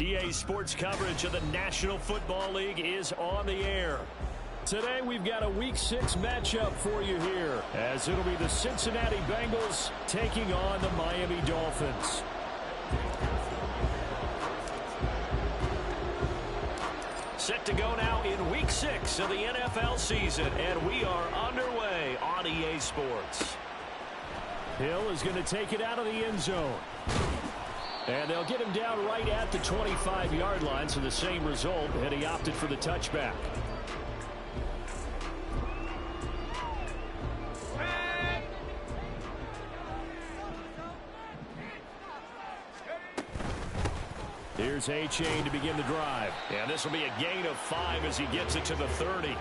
EA Sports coverage of the National Football League is on the air. Today we've got a Week 6 matchup for you here, as it'll be the Cincinnati Bengals taking on the Miami Dolphins. Set to go now in Week 6 of the NFL season, and we are underway on EA Sports. Hill is going to take it out of the end zone. And they'll get him down right at the 25-yard line, so the same result, and he opted for the touchback. Here's A-Chain to begin the drive. And this will be a gain of 5 as he gets it to the 30.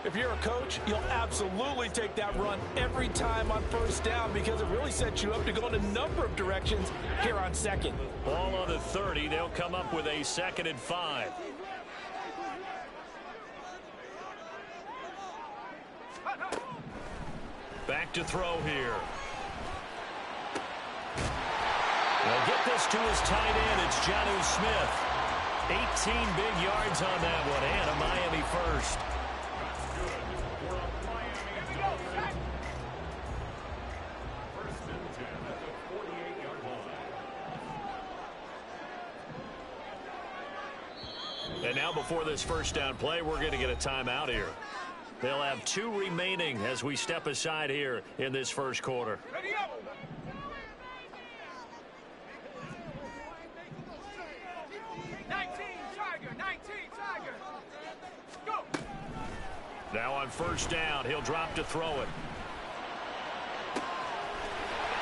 If you're a coach, you'll absolutely take that run every time on first down because it really sets you up to go in a number of directions here on second. Ball on the 30. They'll come up with a 2nd and 5. Back to throw here. They'll get this to his tight end. It's Jonnu Smith. 18 big yards on that one, and a Miami first. And now before this first down play, we're going to get a timeout here. They'll have 2 remaining as we step aside here in this first quarter. Ready up. Now on first down, he'll drop to throw it.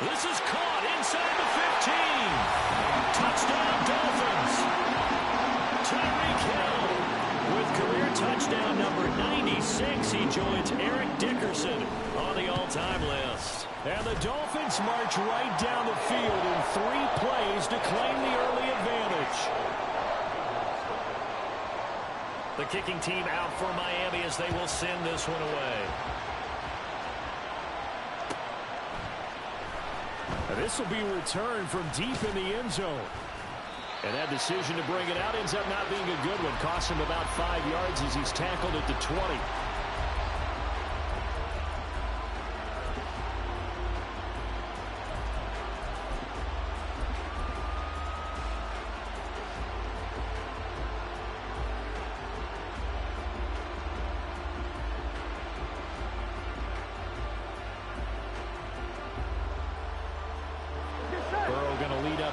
This is caught inside the 15. Touchdown, Dolphins. Tyreek Hill with career touchdown number 96. He joins Eric Dickerson on the all-time list. And the Dolphins march right down the field in 3 plays to claim the early advantage. The kicking team out for Miami as they will send this one away. And this will be returned from deep in the end zone. And that decision to bring it out ends up not being a good one. Costs him about 5 yards as he's tackled at the 20.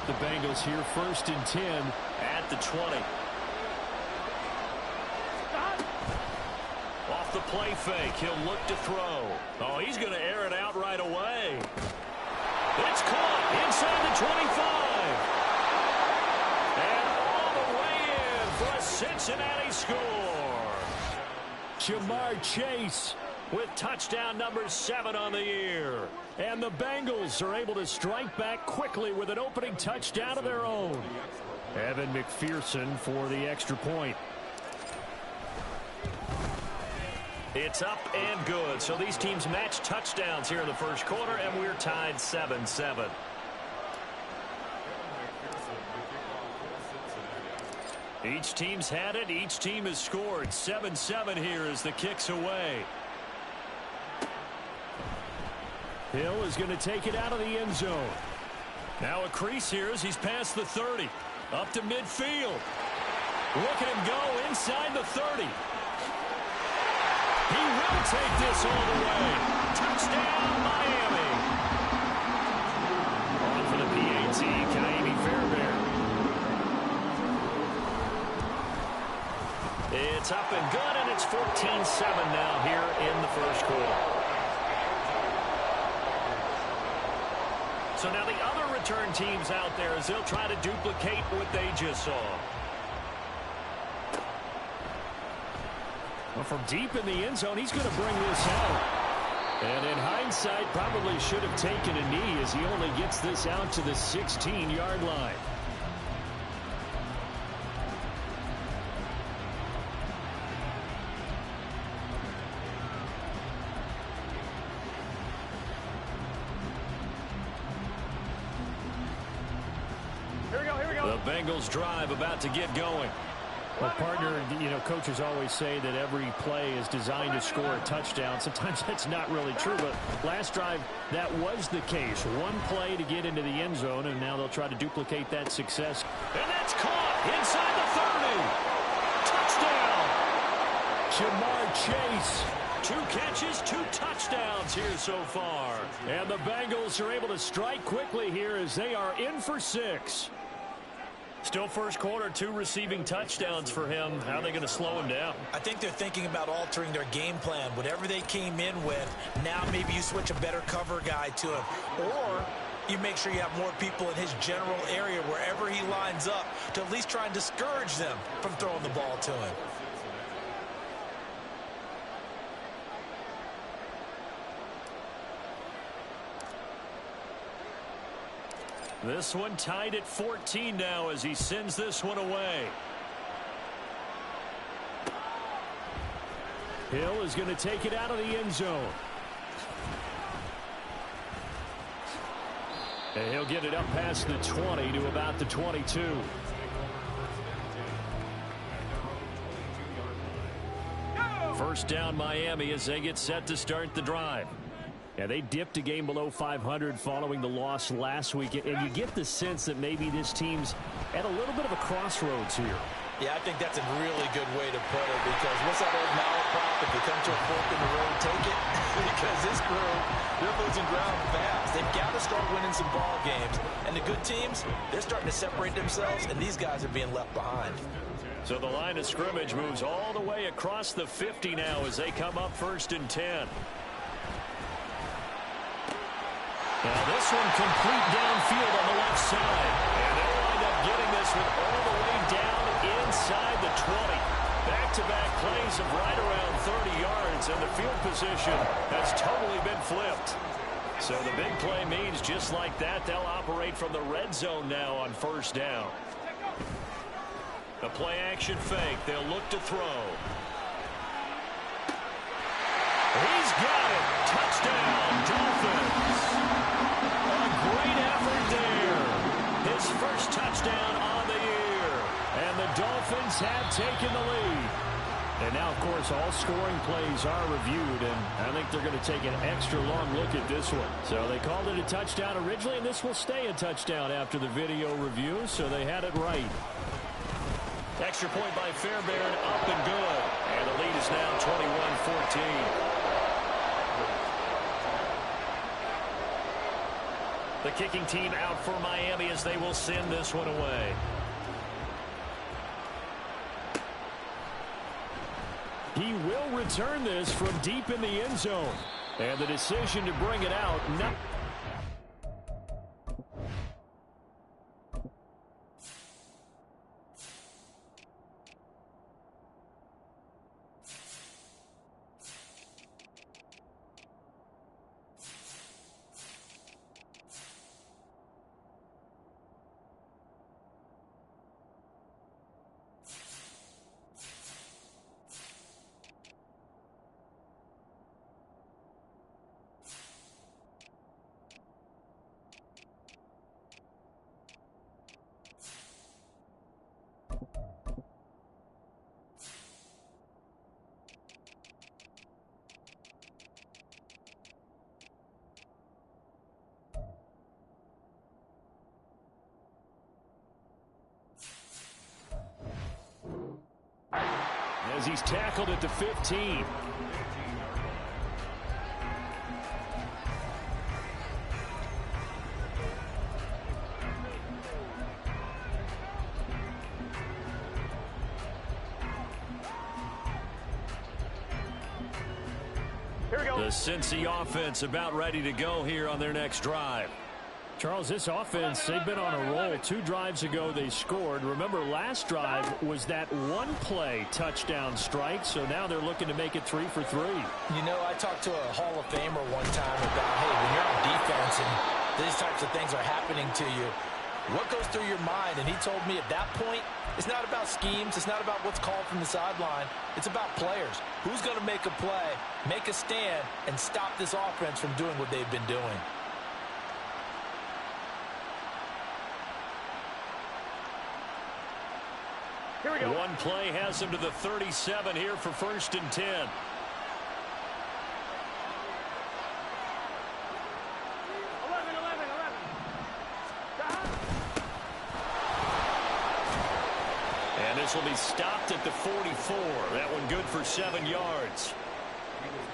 The Bengals here 1st and 10 at the 20. Off the play fake, he'll look to throw. Oh, he's going to air it out right away. It's caught inside the 25. And all the way in for a Cincinnati score. Jamar Chase with touchdown number 7 on the year. And the Bengals are able to strike back quickly with an opening touchdown of their own. Evan McPherson for the extra point. It's up and good. So these teams match touchdowns here in the first quarter, and we're tied 7-7. Each team's had it. Each team has scored. 7-7 here as the kick's away. Hill is going to take it out of the end zone. Now a crease here as he's past the 30. Up to midfield. Look at him go inside the 30. He will take this all the way. Touchdown, Miami. On for the PAT, Kaimi Fairbairn. It's up and good, and it's 14-7 now here in the first quarter. So now the other return teams out there as they'll try to duplicate what they just saw. Well, from deep in the end zone, he's going to bring this out. And in hindsight, probably should have taken a knee as he only gets this out to the 16-yard line. Bengals drive about to get going. Well, partner, coaches always say that every play is designed to score a touchdown. Sometimes that's not really true, but last drive, that was the case. One play to get into the end zone, and now they'll try to duplicate that success. And that's caught inside the 30. Touchdown. Jamar Chase. 2 catches, 2 touchdowns here so far. And the Bengals are able to strike quickly here as they are in for 6. Still first quarter, 2 receiving touchdowns for him. How are they going to slow him down? I think they're thinking about altering their game plan. Whatever they came in with, now maybe you switch a better cover guy to him. Or you make sure you have more people in his general area wherever he lines up to at least try and discourage them from throwing the ball to him. This one tied at 14 now as he sends this one away. Hill is going to take it out of the end zone. And he'll get it up past the 20 to about the 22. First down Miami as they get set to start the drive. Yeah, they dipped a game below 500 following the loss last week, and you get the sense that maybe this team's at a little bit of a crossroads here. Yeah, I think that's a really good way to put it, because what's that old malaprop? If you come to a fork in the road, take it. Because this crew, they're losing ground fast. They've got to start winning some ball games. And the good teams, they're starting to separate themselves, and these guys are being left behind. So the line of scrimmage moves all the way across the 50 now as they come up 1st and 10. Now this one complete downfield on the left side. And they'll wind up getting this one all the way down inside the 20. Back-to-back plays of right around 30 yards, and the field position has totally been flipped. So the big play means just like that, they'll operate from the red zone now on 1st down. The play action fake. They'll look to throw. He's got it. Touchdown, Dolphins. Great effort there. His first touchdown on the year. And the Dolphins have taken the lead. And now, of course, all scoring plays are reviewed, and I think they're going to take an extra long look at this one. So they called it a touchdown originally, and this will stay a touchdown after the video review, so they had it right. Extra point by Fairbairn, up and good. And the lead is now 21-14. The kicking team out for Miami as they will send this one away. He will return this from deep in the end zone. And the decision to bring it out. As he's tackled at the 15. Here we go. The Cincy offense about ready to go here on their next drive. Charles, this offense, they've been on a roll. 2 drives ago they scored. Remember, last drive was that one-play touchdown strike, so now they're looking to make it 3 for 3. You know, I talked to a Hall of Famer one time about, hey, when you're on defense and these types of things are happening to you, what goes through your mind? And he told me at that point, it's not about schemes. It's not about what's called from the sideline. It's about players. Who's going to make a play, make a stand, and stop this offense from doing what they've been doing? Here we go. One play has him to the 37 here for 1st and 10. And this will be stopped at the 44. That one good for 7 yards.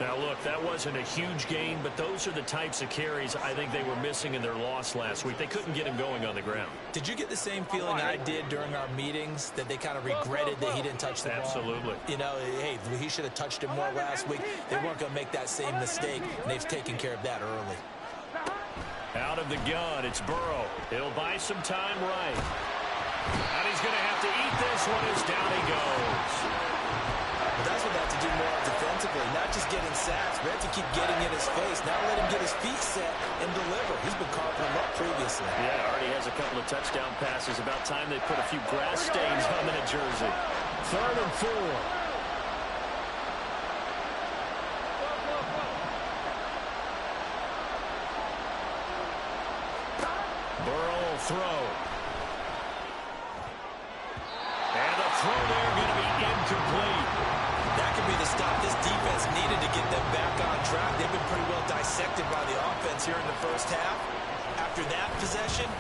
Now, look, that wasn't a huge gain, but those are the types of carries I think they were missing in their loss last week. They couldn't get him going on the ground. Did you get the same feeling I did during our meetings, that they kind of regretted that he didn't touch the ball? Absolutely. You know, hey, he should have touched it more last week. They weren't going to make that same mistake, and they've taken care of that early. Out of the gun, it's Burrow. He'll buy some time right. And he's going to have to eat this one as down he goes. But that's what they have to do more defensively, not just getting sacks, but have to keep getting in his face. Now let him get his feet set and deliver. He's been carving them up previously. Yeah, already has a couple of touchdown passes. About time they put a few grass stains on that jersey. 3rd and 4. Burrow will throw. And the throw there going to be incomplete. That could be the stop this defense needed to get them back on track. They've been pretty well dissected by the offense here in the first half. After that possession,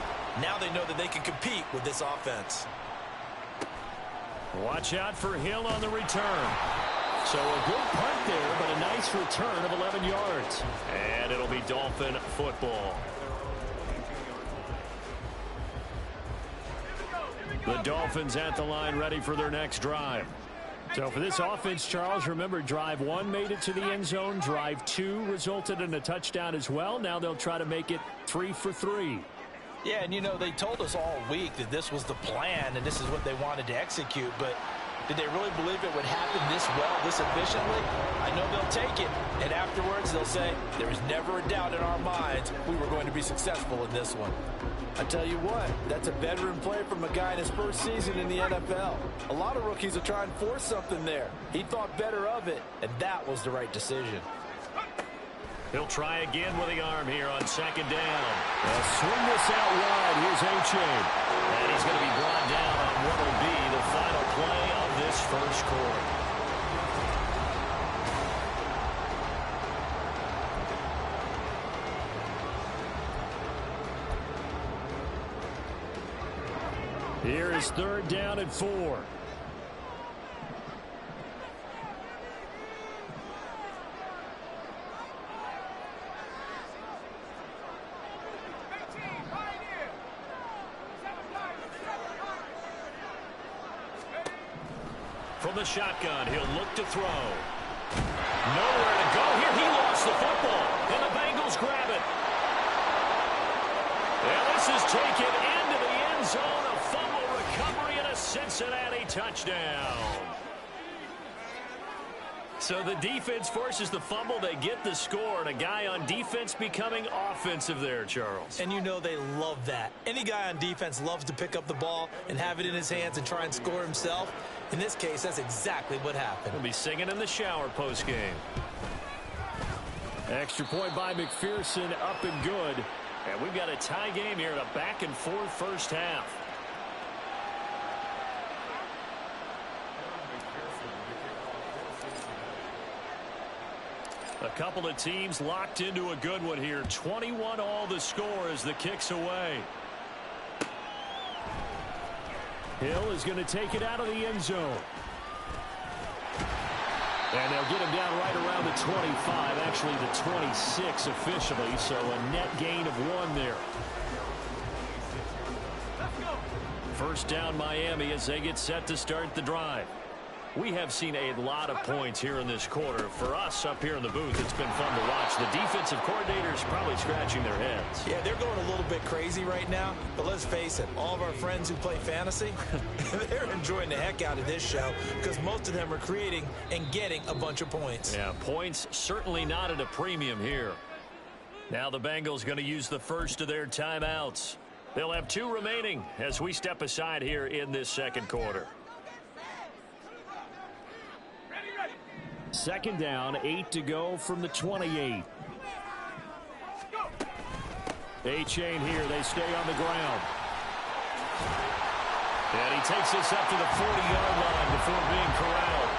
now they know that they can compete with this offense. Watch out for Hill on the return. So a good punt there, but a nice return of 11 yards. And it'll be Dolphin football. The Dolphins at the line, ready for their next drive. So for this offense, Charles, remember, drive 1 made it to the end zone. Drive 2 resulted in a touchdown as well. Now they'll try to make it 3 for 3. Yeah, and you know, they told us all week that this was the plan and this is what they wanted to execute, but did they really believe it would happen this well, this efficiently? I know they'll take it, and afterwards they'll say, there was never a doubt in our minds we were going to be successful in this one. I tell you what, that's a veteran play from a guy in his first season in the NFL. A lot of rookies will try and force something there. He thought better of it, and that was the right decision. He'll try again with the arm here on 2nd down. They'll swing this out wide. Here's A-Chain. And he's going to be brought down on what will be the final play of this first quarter. Here is 3rd down and 4. From the shotgun, he'll look to throw. Nowhere to go here. He lost the football, and the Bengals grab it. And this is taken into the end zone. A fumble recovery and a Cincinnati touchdown. So the defense forces the fumble. They get the score, and a guy on defense becoming offensive there, Charles. And you know they love that. Any guy on defense loves to pick up the ball and have it in his hands and try and score himself. In this case, that's exactly what happened. He'll be singing in the shower post-game. Extra point by McPherson, up and good. And we've got a tie game here in a back-and-forth first half. A couple of teams locked into a good one here. 21 all the score as the kick's away. Hill is going to take it out of the end zone. And they'll get him down right around the 25, actually the 26 officially, so a net gain of 1 there. First down Miami as they get set to start the drive. We have seen a lot of points here in this quarter. For us up here in the booth, it's been fun to watch. The defensive coordinators probably scratching their heads. Yeah, they're going a little bit crazy right now, but let's face it, all of our friends who play fantasy, they're enjoying the heck out of this show because most of them are creating and getting a bunch of points. Yeah, points certainly not at a premium here. Now the Bengals going to use the first of their timeouts. They'll have 2 remaining as we step aside here in this second quarter. 2nd down, 8 to go from the 28. A-Chain here. They stay on the ground. And he takes this up to the 40-yard line before being corralled.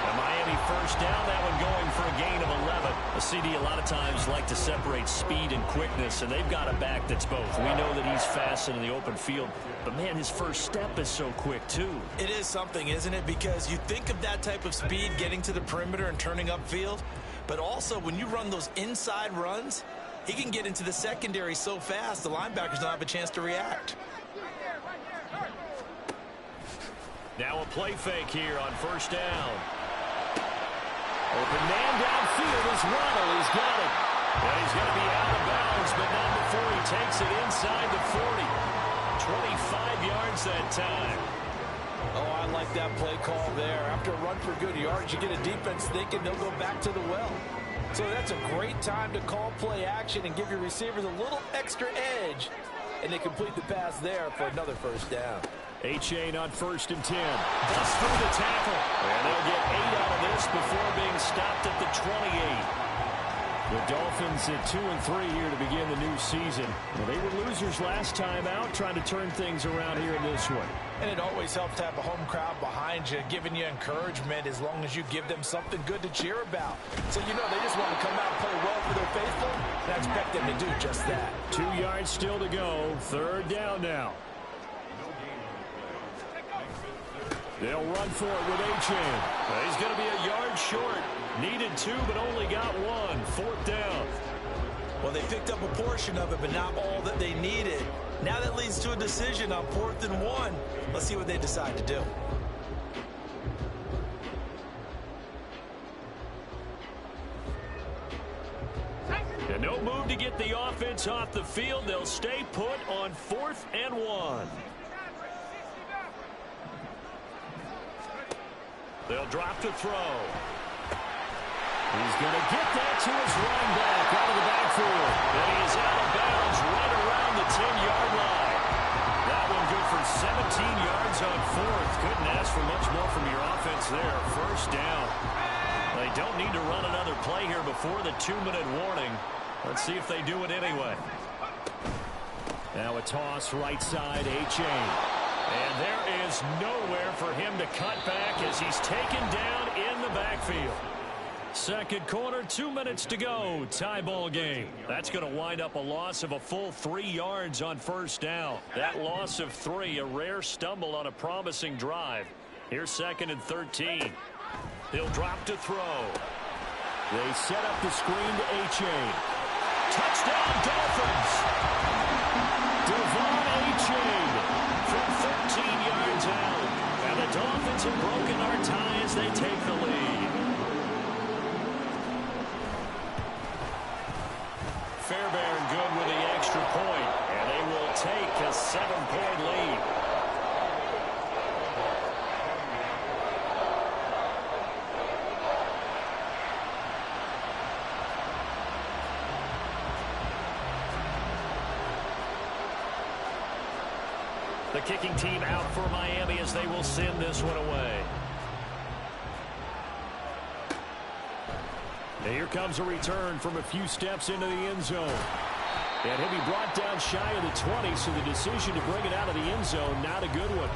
And Miami first down, that one going for a gain of 11. A CD a lot of times like to separate speed and quickness, and they've got a back that's both. We know that he's fast in the open field, but man, his first step is so quick too. It is something, isn't it? Because you think of that type of speed getting to the perimeter and turning upfield, but also when you run those inside runs, he can get into the secondary so fast the linebackers don't have a chance to react. Now a play fake here on first down. Open man downfield is Waddle. He's got it. And he's going to be out of bounds, but not before he takes it inside the 40. 25 yards that time. Oh, I like that play call there. After a run for good yards, you get a defense thinking they'll go back to the well. So that's a great time to call play action and give your receivers a little extra edge. And they complete the pass there for another first down. A-Chain on 1st and 10. Busts through the tackle. And they'll get 8 out of this before being stopped at the 28. The Dolphins at 2-3 here to begin the new season. Well, they were losers last time out, trying to turn things around here in this one. And it always helps to have a home crowd behind you, giving you encouragement as long as you give them something good to cheer about. So you know they just want to come out and play well for their faithful, and I expect them to do just that. 2 yards still to go. 3rd down now. They'll run for it with A-Chain. He's going to be a yard short. Needed 2, but only got 1. 4th down. Well, they picked up a portion of it, but not all that they needed. Now that leads to a decision on 4th and 1. Let's see what they decide to do. And no move to get the offense off the field. They'll stay put on 4th and 1. They'll drop to throw. He's going to get that to his running back out of the backfield. And he is out of bounds right around the 10-yard line. That one good for 17 yards on 4th. Couldn't ask for much more from your offense there. 1st down. They don't need to run another play here before the 2-minute warning. Let's see if they do it anyway. Now a toss right side, A-Chain. And there is nowhere for him to cut back as he's taken down in the backfield. Second quarter, 2 minutes to go. Tie ball game. That's going to wind up a loss of a full 3 yards on 1st down. That loss of 3, a rare stumble on a promising drive. Here's 2nd and 13. He'll drop to throw. They set up the screen to A-Chain. Touchdown, Dolphins! Devon A-Chain from 13 yards out. And the Dolphins have broken our tie as they take the lead. Fairbairn good with the extra point, and they will take a 7-point lead. The kicking team out for Miami as they will send this one away. And here comes a return from a few steps into the end zone. And he'll be brought down shy of the 20, so the decision to bring it out of the end zone, not a good one.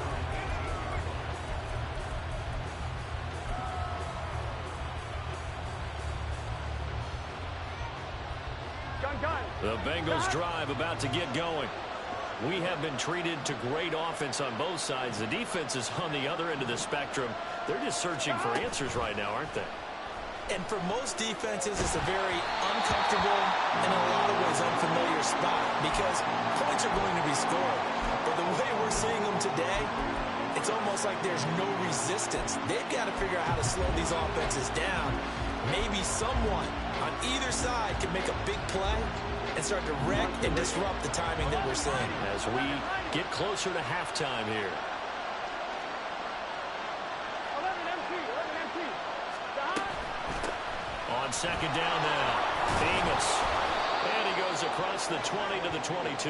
The Bengals drive about to get going. We have been treated to great offense on both sides. The defense is on the other end of the spectrum. They're just searching for answers right now, aren't they? And for most defenses, it's a very uncomfortable and in a lot of ways unfamiliar spot because points are going to be scored. But the way we're seeing them today, it's almost like there's no resistance. They've got to figure out how to slow these offenses down. Maybe someone on either side can make a big play and start to wreck and disrupt the timing that we're seeing. As we get closer to halftime here. On 2nd down now, Amos. And he goes across the 20 to the 22.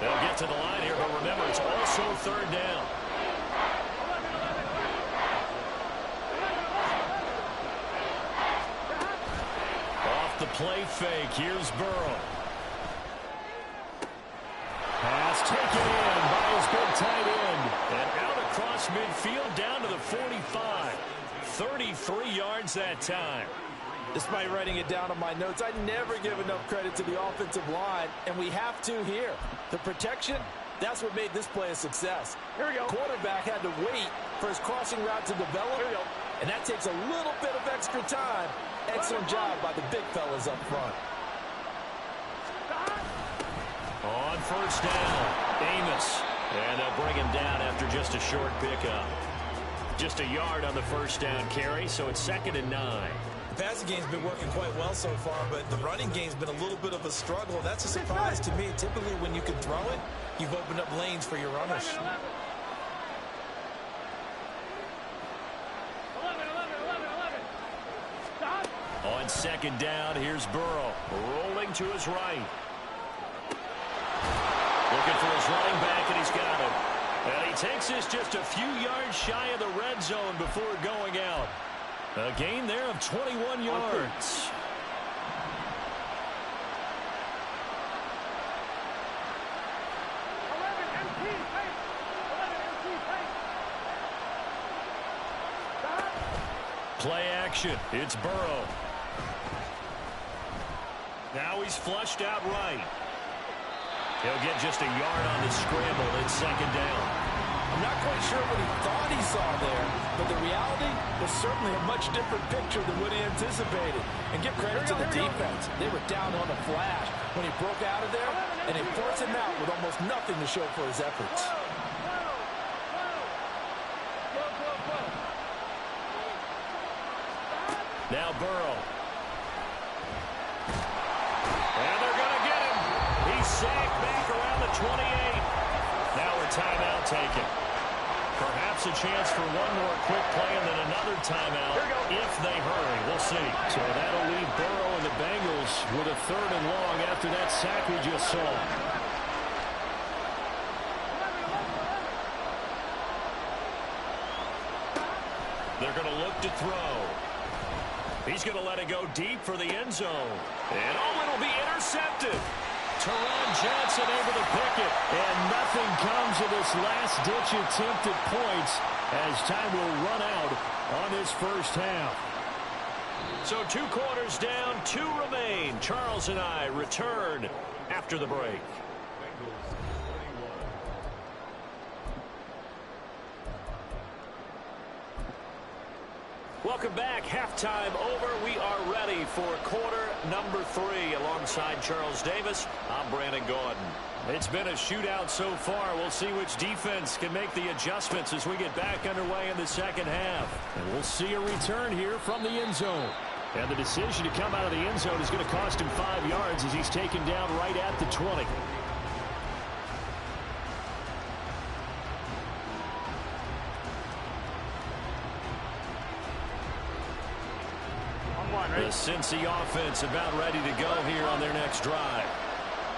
They'll get to the line here, but remember, it's also 3rd down. Off the play fake, here's Burrow. Pass taken in by his good tight end. And out across midfield down to the 45. 33 yards that time. Despite writing it down on my notes, I never give enough credit to the offensive line, and we have to here. The protection, that's what made this play a success. Here we go. Quarterback had to wait for his crossing route to develop, Here we go. and that takes a little bit of extra time. Excellent job by the big fellas up front. On first down, Amos. And they'll bring him down after just a short pickup. Just a yard on the first down carry, so it's 2nd and 9. The passing game's been working quite well so far, but the running game's been a little bit of a struggle. That's a surprise to me. Typically, when you can throw it, you've opened up lanes for your runners. 11. Stop. On 2nd down, here's Burrow. Rolling to his right. Looking for his running back, and he's got it. And he takes this just a few yards shy of the red zone before going out. A gain there of 21 yards. Play action. It's Burrow. Now he's flushed out right. He'll get just a yard on the scramble. It's 2nd down. I'm not quite sure what he thought he saw there, but the reality was certainly a much different picture than what he anticipated. And give credit to the defense. They were down on a flash when he broke out of there, and they forced him out with almost nothing to show for his efforts. Now Burrow. And they're going to get him. He's sacked back around the 28. Now a timeout taken. Perhaps a chance for one more quick play and then another timeout if they hurry. We'll see. So that'll leave Burrow and the Bengals with a 3rd and long after that sack we just saw. They're going to look to throw. He's going to let it go deep for the end zone. And it'll be intercepted. Teron Johnson able to pick it. And nothing comes of this last-ditch attempt at points as time will run out on this first half. So 2 quarters down, 2 remain. Charles and I return after the break. Welcome back. Halftime over. We are ready for quarter number 3. Alongside Charles Davis, I'm Brandon Gordon. It's been a shootout so far. We'll see which defense can make the adjustments as we get back underway in the second half. And we'll see a return here from the end zone. And the decision to come out of the end zone is going to cost him 5 yards as he's taken down right at the 20. The Cincy offense about ready to go here on their next drive.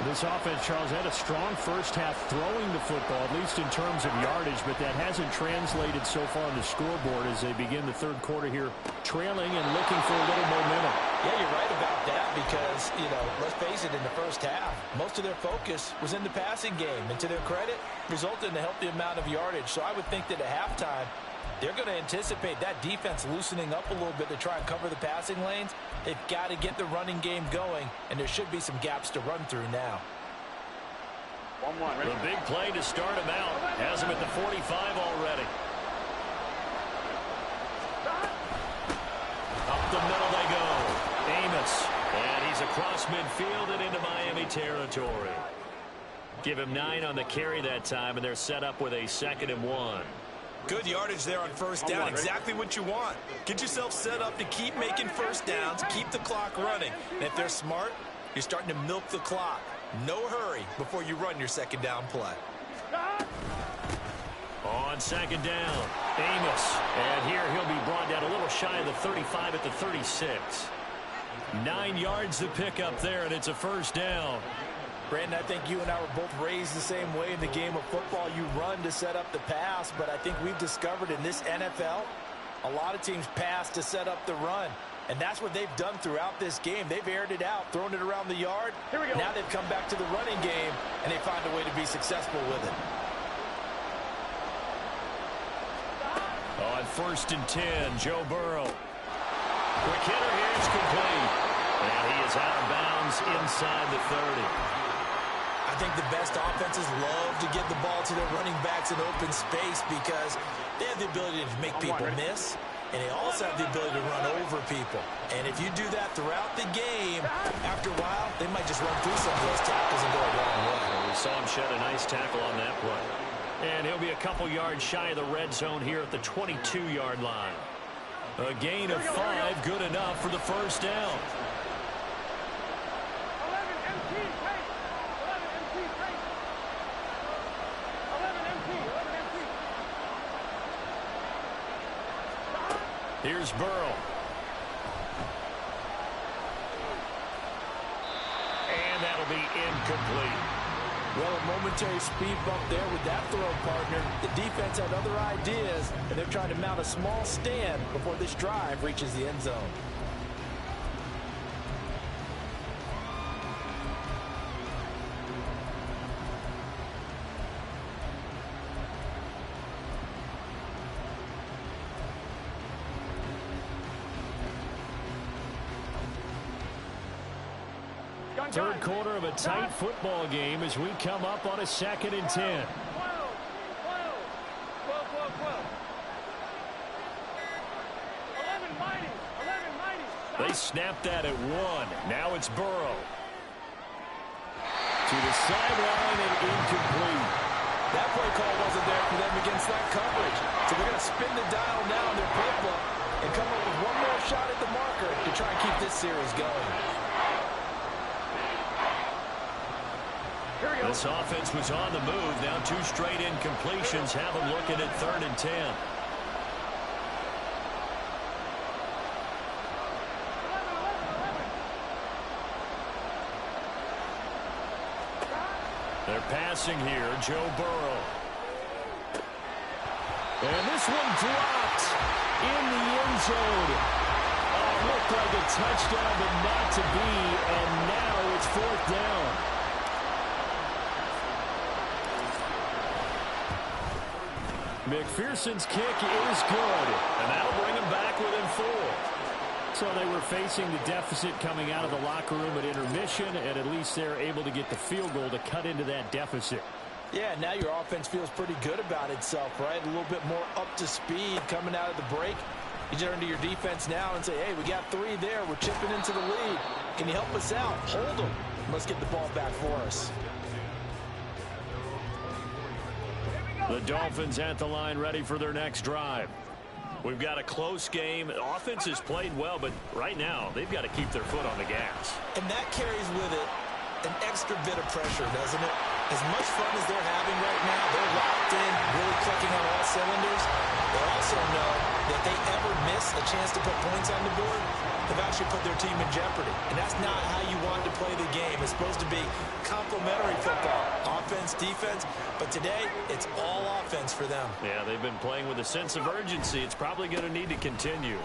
This offense, Charles, had a strong first half throwing the football, at least in terms of yardage, but that hasn't translated so far on the scoreboard as they begin the 3rd quarter here, trailing and looking for a little momentum. Yeah, you're right about that because, let's face it, in the first half, most of their focus was in the passing game, and to their credit, resulted in a healthy amount of yardage. So I would think that at halftime, they're going to anticipate that defense loosening up a little bit to try and cover the passing lanes. They've got to get the running game going, and there should be some gaps to run through now. 1-1. The big play to start him out. Has him at the 45 already. Up the middle they go. Amos. And he's across midfield and into Miami territory. Give him 9 on the carry that time, and they're set up with a 2nd and 1. Good yardage there on first down. Exactly what you want. Get yourself set up to keep making first downs, keep the clock running. And if they're smart, you're starting to milk the clock. No hurry before you run your 2nd down play. On 2nd down, Amos. And here he'll be brought down a little shy of the 35 at the 36. 9 yards to pick up there, and it's a first down. Brandon, I think you and I were both raised the same way in the game of football. You run to set up the pass, but I think we've discovered in this NFL, a lot of teams pass to set up the run. And that's what they've done throughout this game. They've aired it out, thrown it around the yard. Here we go. Now they've come back to the running game, and they find a way to be successful with it. On 1st and 10, Joe Burrow. Quick hitter here is complete. And he is out of bounds inside the 30. I think the best offenses love to give the ball to their running backs in open space because they have the ability to make people miss, and they also have the ability to run over people. And if you do that throughout the game, after a while, they might just run through some of those tackles and go a long way. We saw him shed a nice tackle on that play. And he'll be a couple yards shy of the red zone here at the 22-yard line. A gain of 5, good enough for the first down. 11 MT, pace. 11 MT, pace. 11 MT, 11 MT. Here's Burrow. And that'll be incomplete. Well, a momentary speed bump there with that throw, partner. The defense had other ideas, and they're trying to mount a small stand before this drive reaches the end zone. Third quarter of a tight football game as we come up on a 2nd and 10. 12. They snapped that at 1. Now it's Burrow. To the sideline and incomplete. That play call wasn't there for them against that coverage. So they're going to spin the dial now in their playbook and come up with one more shot at the marker to try and keep this series going. This offense was on the move. Now 2 straight incompletions have them looking at 3rd and 10. They're passing here, Joe Burrow. And this one dropped in the end zone. Oh, it looked like a touchdown, but not to be, and now it's 4th down. McPherson's kick is good, and that'll bring him back within 4. So they were facing the deficit coming out of the locker room at intermission, and at least they're able to get the field goal to cut into that deficit. Yeah, now your offense feels pretty good about itself, right? A little bit more up to speed coming out of the break. You turn to your defense now and say, hey, we got 3 there. We're chipping into the lead. Can you help us out? Hold them. Let's get the ball back for us. The Dolphins at the line ready for their next drive. We've got a close game. The offense has played well, but right now they've got to keep their foot on the gas. And that carries with it an extra bit of pressure, doesn't it? As much fun as they're having right now, they're locked in, really clicking on all cylinders. They also know that they ever miss a chance to put points on the board, they've actually put their team in jeopardy. And that's not how you want to play the game. It's supposed to be complementary football, offense, defense. But today, it's all offense for them. Yeah, they've been playing with a sense of urgency. It's probably going to need to continue.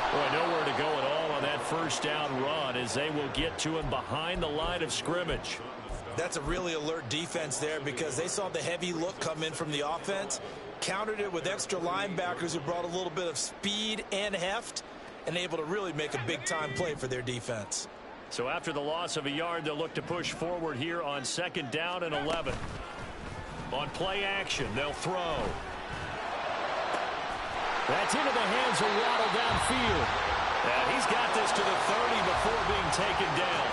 Boy, nowhere to go at all on that first down run as they will get to him behind the line of scrimmage. That's a really alert defense there because they saw the heavy look come in from the offense, countered it with extra linebackers who brought a little bit of speed and heft, and able to really make a big-time play for their defense. So after the loss of a yard, they'll look to push forward here on 2nd down and 11. On play action, they'll throw. That's into the hands of Waddle downfield. And he's got this to the 30 before being taken down.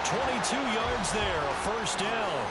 22 yards there, a first down.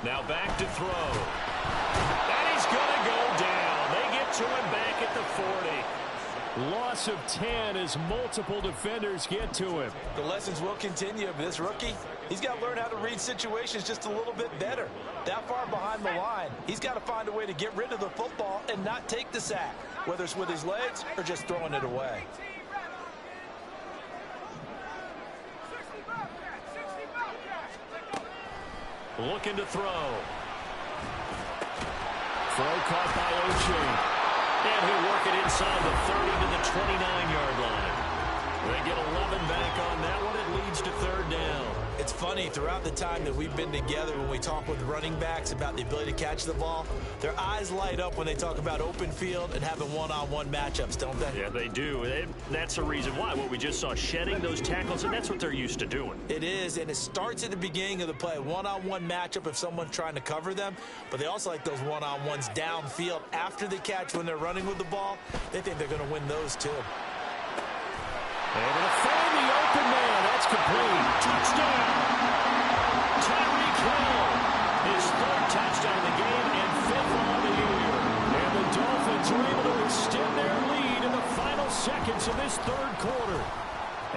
Now back to throw. And he's going to go down. They get to him back at the 40. Loss of 10 as multiple defenders get to him. The lessons will continue. But this rookie, he's got to learn how to read situations just a little bit better. That far behind the line, he's got to find a way to get rid of the football and not take the sack, whether it's with his legs or just throwing it away. Looking to throw. Throw caught by O'Shea. And he'll work it inside the 30 to the 29-yard line. They get 11 back on that one. It leads to third down. It's funny, throughout the time that we've been together, when we talk with running backs about the ability to catch the ball, their eyes light up when they talk about open field and having one-on-one matchups, don't they? Yeah, they do. And that's the reason why. What we just saw, shedding those tackles, and that's what they're used to doing. It is, and it starts at the beginning of the play. One-on-one matchup if someone's trying to cover them, but they also like those one-on-ones downfield after the catch when they're running with the ball. They think they're going to win those too. Able to find the open man. That's complete. Touchdown. Tyreek Hill. His third touchdown of the game and fifth on the year. And the Dolphins are able to extend their lead in the final seconds of this third quarter.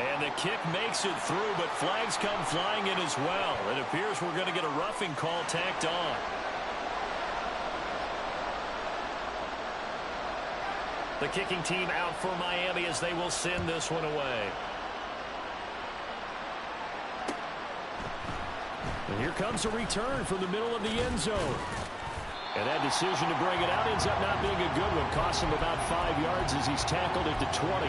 And the kick makes it through, but flags come flying in as well. It appears we're going to get a roughing call tacked on. The kicking team out for Miami as they will send this one away. And here comes a return from the middle of the end zone. And that decision to bring it out ends up not being a good one. Costs him about 5 yards as he's tackled at the 20.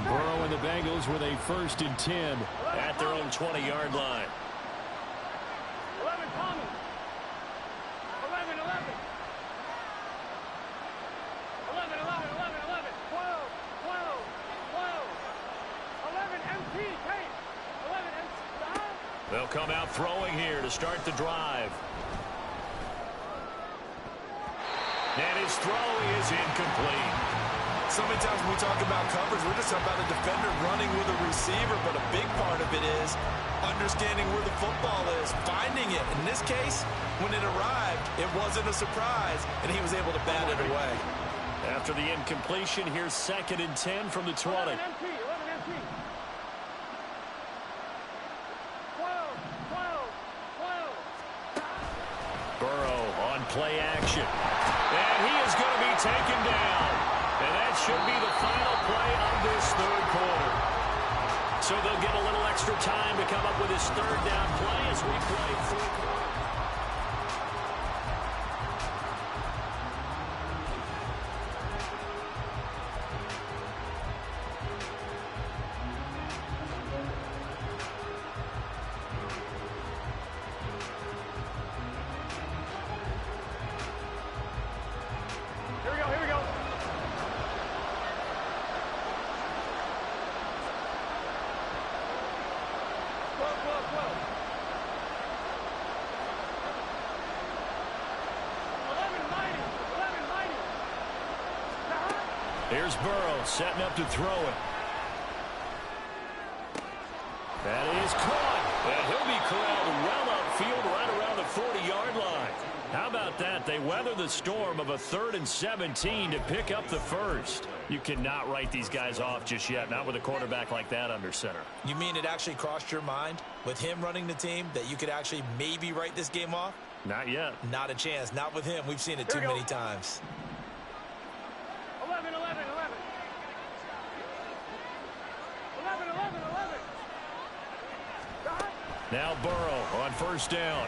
Burrow and the Bengals with a 1st and 10 at their own 20-yard line. 11, Tommy. 11, 11. 11, 11, 11, 11. 12, 12, 12. 11, MP, Kate. 11, MP. Stop. They'll come out throwing here to start the drive. And his throw is incomplete. So many times when we talk about coverage, we're just talking about a defender running with a receiver, but a big part of it is understanding where the football is, finding it. In this case, when it arrived, it wasn't a surprise, and he was able to bat it away. After the incompletion, here's 2nd and 10 from the 20. 11, MP. 11, MP. 12, 12, 12. Burrow on play action. And he is going to be taken down. And that should be the final play of this third quarter. So they'll get a little extra time to come up with his third down play as we play through quarter. Here we go, here we go. Here's Burrow setting up to throw it. That is caught. And he'll be corralled well upfield right around the 40-yard line. How about that? They weather the storm of a 3rd and 17 to pick up the first. You cannot write these guys off just yet, not with a quarterback like that under center. You mean it actually crossed your mind with him running the team that you could actually maybe write this game off? Not yet. Not a chance. Not with him. We've seen it too many times. 11, 11, 11. 11, 11, 11. Now Burrow on 1st down.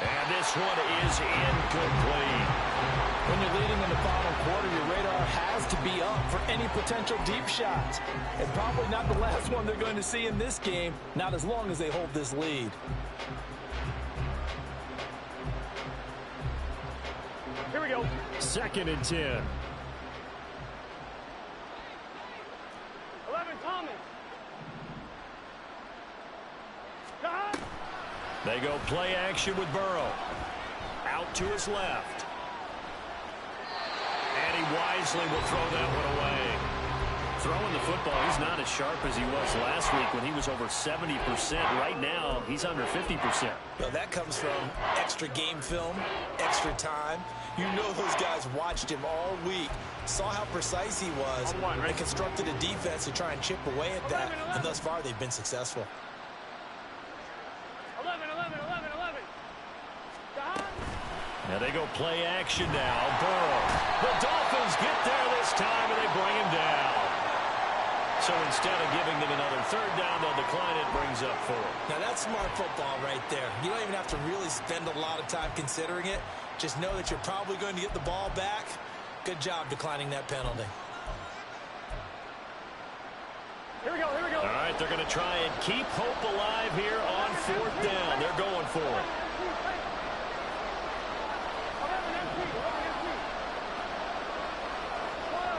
And this one is incomplete. When you're leading in the final quarter, your radar has to be up for any potential deep shots. And probably not the last one they're going to see in this game, not as long as they hold this lead. Here we go. 2nd and 10. 11, Thomas. They go play action with Burrow. Out to his left. And he wisely will throw that one away. Throwing the football, he's not as sharp as he was last week when he was over 70%. Right now, he's under 50%. Well, that comes from extra game film, extra time. You know those guys watched him all week, saw how precise he was, and constructed a defense to try and chip away at that. And thus far, they've been successful. 11, 11, 11, 11. Now they go play action now. Burrow. The Dolphins get there this time, and they bring him down. So instead of giving them another 3rd down, they'll decline it, bring brings up 4. Now, that's smart football right there. You don't even have to really spend a lot of time considering it. Just know that you're probably going to get the ball back. Good job declining that penalty. Here we go, here we go. All right, they're going to try and keep hope alive here on 4th down. They're going for it. 11 MP, 11 MP. 12.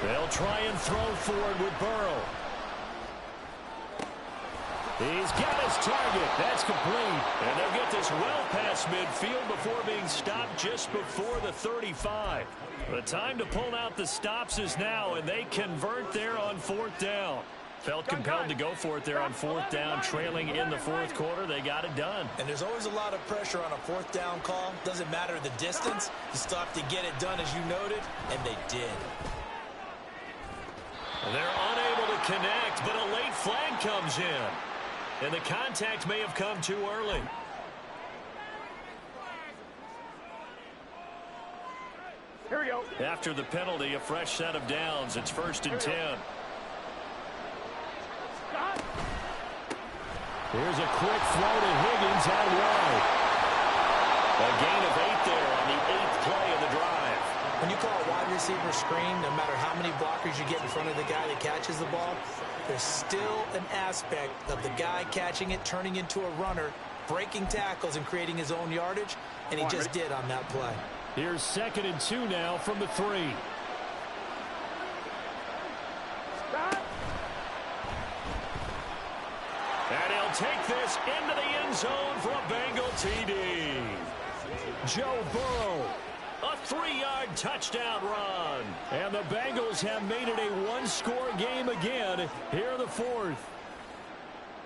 They'll try and throw forward with Burrow. He's got his target. That's complete. And they'll get this well past midfield before being stopped just before the 35. The time to pull out the stops is now, and they convert there on 4th down. Felt compelled to go for it there on 4th down, trailing in the 4th quarter. They got it done. And there's always a lot of pressure on a 4th down call. Doesn't matter the distance. You still have to get it done, as you noted, and they did. They're unable to connect, but a late flag comes in. And the contact may have come too early. Here we go. After the penalty, a fresh set of downs. It's 1st and 10. Stop. Here's a quick throw to Higgins out wide. A gain of 8 there on the 8th play of the drive. When you call a wide receiver screen, no matter how many blockers you get in front of the guy that catches the ball, there's still an aspect of the guy catching it, turning into a runner, breaking tackles and creating his own yardage, and he just did on that play. Here's 2nd and 2 now from the 3. Stop. And he'll take this into the end zone for a Bengal TD. Joe Burrow. A 3-yard touchdown run. And the Bengals have made it a one-score game again here in the 4th.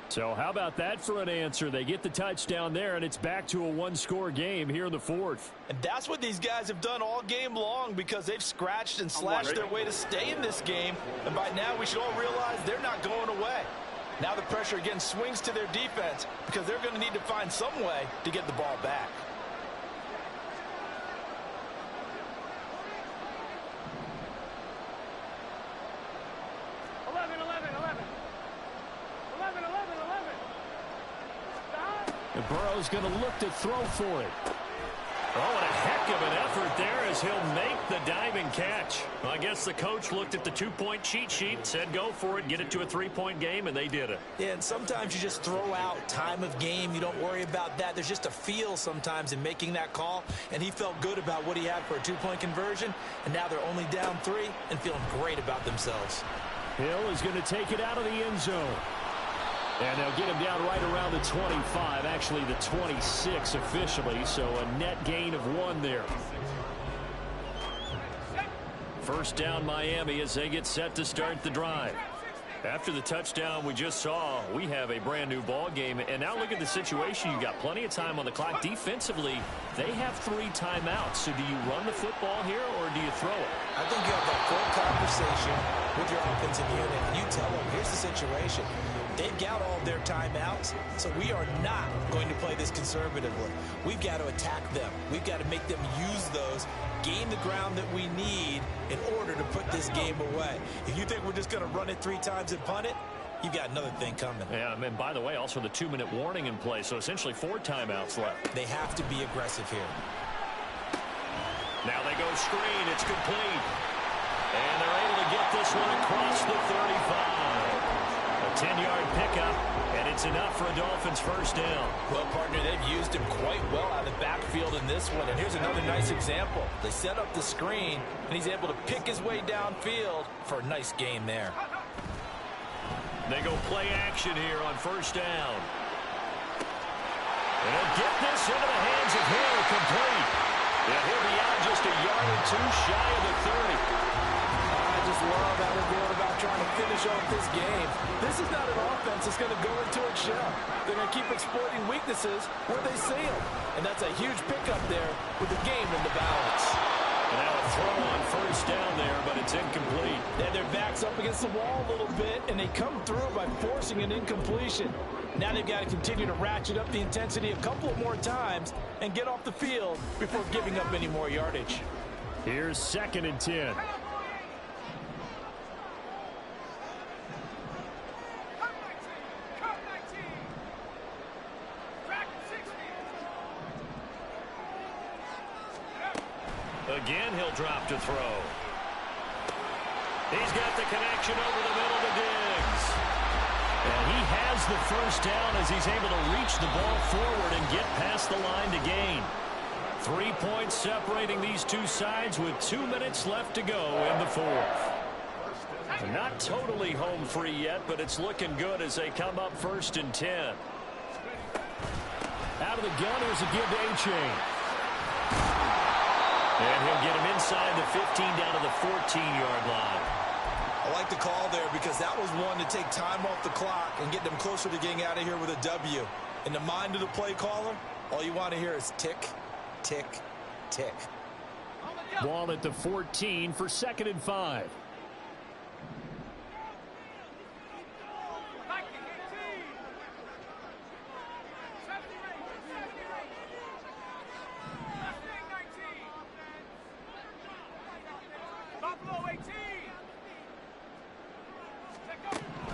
So how about that for an answer? They get the touchdown there, and it's back to a one-score game here in the 4th. And that's what these guys have done all game long, because they've scratched and slashed their way to stay in this game. And by now we should all realize they're not going away. Now the pressure again swings to their defense, because they're going to need to find some way to get the ball back. And Burrow's going to look to throw for it. Oh, and a heck of an effort there as he'll make the diving catch. Well, I guess the coach looked at the 2-point cheat sheet, said go for it, get it to a 3-point game, and they did it. Yeah, and sometimes you just throw out time of game. You don't worry about that. There's just a feel sometimes in making that call, and he felt good about what he had for a 2-point conversion, and now they're only down 3 and feeling great about themselves. Hill is going to take it out of the end zone. And they'll get him down right around the 25, actually the 26 officially, so a net gain of 1 there. 1st down Miami as they get set to start the drive. After the touchdown we just saw, we have a brand new ball game. And now look at the situation. You've got plenty of time on the clock. Defensively, they have 3 timeouts. So do you run the football here or do you throw it? I think you have that full conversation with your offensive unit, and you tell them, here's the situation. They've got all their timeouts, so we are not going to play this conservatively. We've got to attack them. We've got to make them use those, gain the ground that we need in order to put this game away. If you think we're just going to run it 3 times and punt it, you've got another thing coming. Yeah, and by the way, also the 2-minute warning in play, so essentially 4 timeouts left. They have to be aggressive here. Now they go screen. It's complete. And they're able to get this one across the 35. A 10-yard pickup, and it's enough for a Dolphins 1st down. Well, partner, they've used him quite well out of the backfield in this one. And here's another nice example. They set up the screen, and he's able to pick his way downfield for a nice gain there. They go play action here on 1st down. And he'll get this into the hands of Hill, complete. Yeah, he'll be out just a yard or 2 shy of the 30. I just love how they're going about trying to finish off this game. This is not an offense that's going to go into its shell. They're going to keep exploiting weaknesses where they see them. And that's a huge pickup there with the game in the balance. And now a throw on 1st down there, but it's incomplete. Yeah, their back's up against the wall a little bit, and they come through by forcing an incompletion. Now they've got to continue to ratchet up the intensity a couple of more times and get off the field before giving up any more yardage. Here's 2nd and 10. Again, he'll drop to throw. He's got the connection over the middle to Diggs. And he has the first down as he's able to reach the ball forward and get past the line to gain. 3 points separating these two sides with 2 minutes left to go in the fourth. Not totally home free yet, but it's looking good as they come up 1st and 10. Out of the gun, here's a give to A-Chain. And he'll get him inside the 15 down to the 14-yard line. I like the call there because that was one to take time off the clock and get them closer to getting out of here with a W. In the mind of the play caller, all you want to hear is tick, tick, tick. Ball at the 14 for 2nd and 5.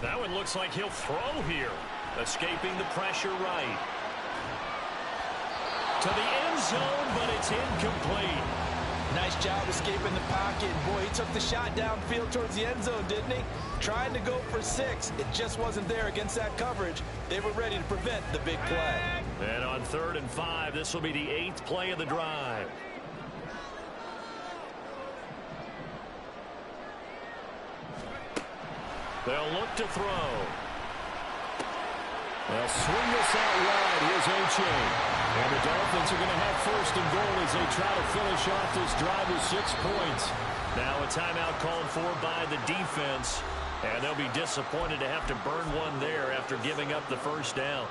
That one looks like he'll throw here. Escaping the pressure right. To the end zone, but it's incomplete. Nice job escaping the pocket. Boy, he took the shot downfield towards the end zone, didn't he? Trying to go for 6. It just wasn't there against that coverage. They were ready to prevent the big play. And on 3rd and 5, this will be the 8th play of the drive. They'll look to throw. They'll swing this out wide. Here's A-Chain. And the Dolphins are going to have 1st and goal as they try to finish off this drive with 6 points. Now a timeout called for by the defense. And they'll be disappointed to have to burn one there after giving up the first down.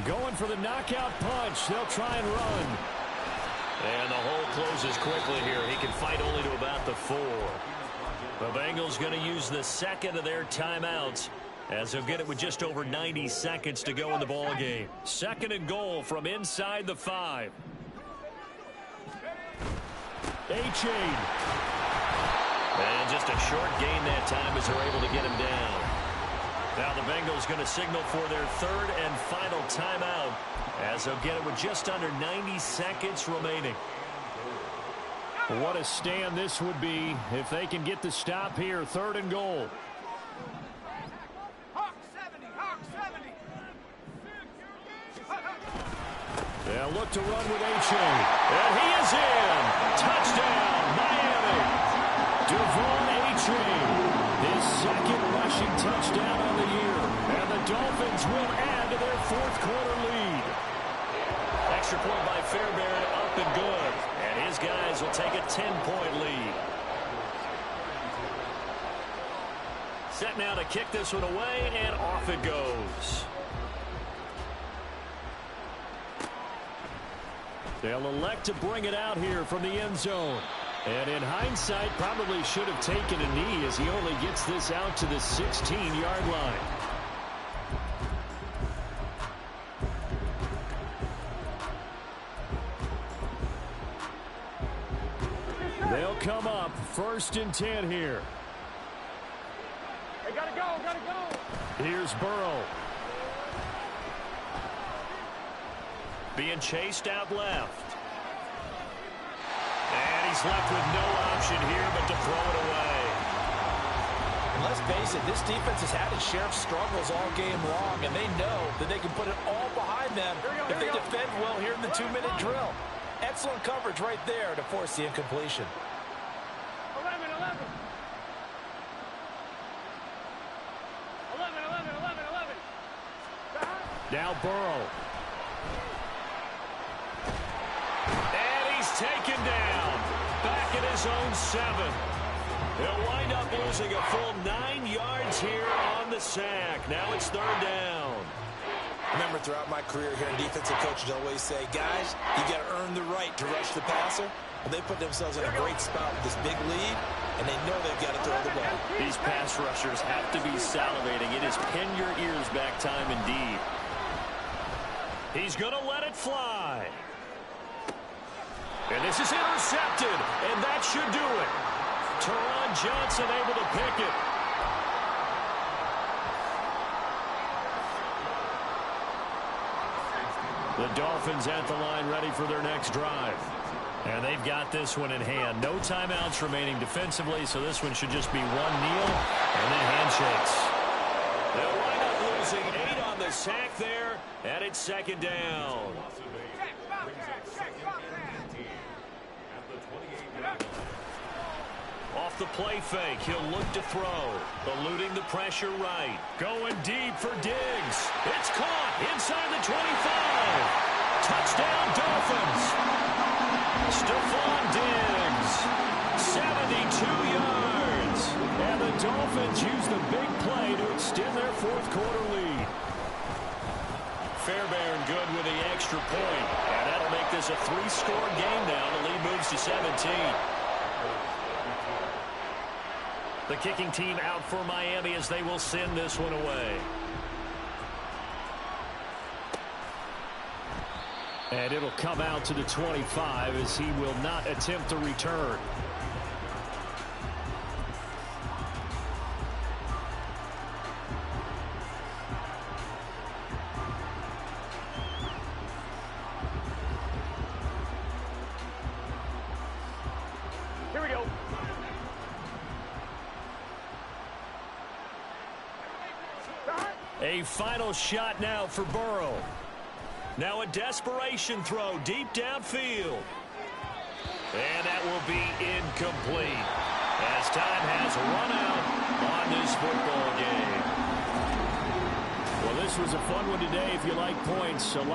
Going for the knockout punch. They'll try and run. And the hole closes quickly here. He can fight only to about the 4. The Bengals going to use the 2nd of their timeouts as they'll get it with just over 90 seconds to go in the ball game. 2nd and goal from inside the 5. A-Chain. And just a short gain that time as they're able to get him down. Now the Bengals going to signal for their 3rd and final timeout as they'll get it with just under 90 seconds remaining. What a stand this would be if they can get the stop here. 3rd and goal. They'll look to run with A-Chain. And he is in. Touchdown, Miami. Devon A-Chain. His 2nd rushing touchdown on the year. And the Dolphins will add to their 4th quarter lead. Extra point by Fairbairn, up and good. And his guys will take a 10-point lead. Set now to kick this one away, and off it goes. They'll elect to bring it out here from the end zone. And in hindsight, probably should have taken a knee as he only gets this out to the 16-yard line. They'll come up 1st and 10 here. Hey, gotta go. Here's Burrow. Being chased out left. And he's left with no option here but to throw it away. And let's face it, this defense has had its share of struggles all game long, and they know that they can put it all behind them if they defend well here in the 2-minute drill. Excellent coverage right there to force the incompletion. 11. Now Burrow. And he's taken down. Back at his own 7. He'll wind up losing a full 9 yards here on the sack. Now it's 3rd down. Remember, throughout my career here in defensive coaches always say, guys, you got to earn the right to rush the passer. They put themselves in a great spot with this big lead, and they know they've got to throw the ball. These pass rushers have to be salivating. It is pin your ears back time indeed. He's going to let it fly. And this is intercepted, and that should do it. Teron Johnson able to pick it. The Dolphins at the line ready for their next drive. And they've got this one in hand. No timeouts remaining defensively, so this one should just be one kneel and then handshakes. They'll wind up losing 8 on the sack there, and it's second down. Off the play fake, he'll look to throw. Eluding the pressure right. Going deep for Diggs. It's caught inside the 25. Touchdown, Dolphins. Stephon Diggs, 72 yards. And the Dolphins use the big play to extend their fourth quarter lead. Fairbairn good with the extra point. And that'll make this a 3-score game now. The lead moves to 17. The kicking team out for Miami as they will send this one away. And it'll come out to the 25 as he will not attempt to return. Here we go. A final shot now for Burrow. Now a desperation throw deep downfield. And that will be incomplete as time has run out on this football game. Well, this was a fun one today if you like points. A lot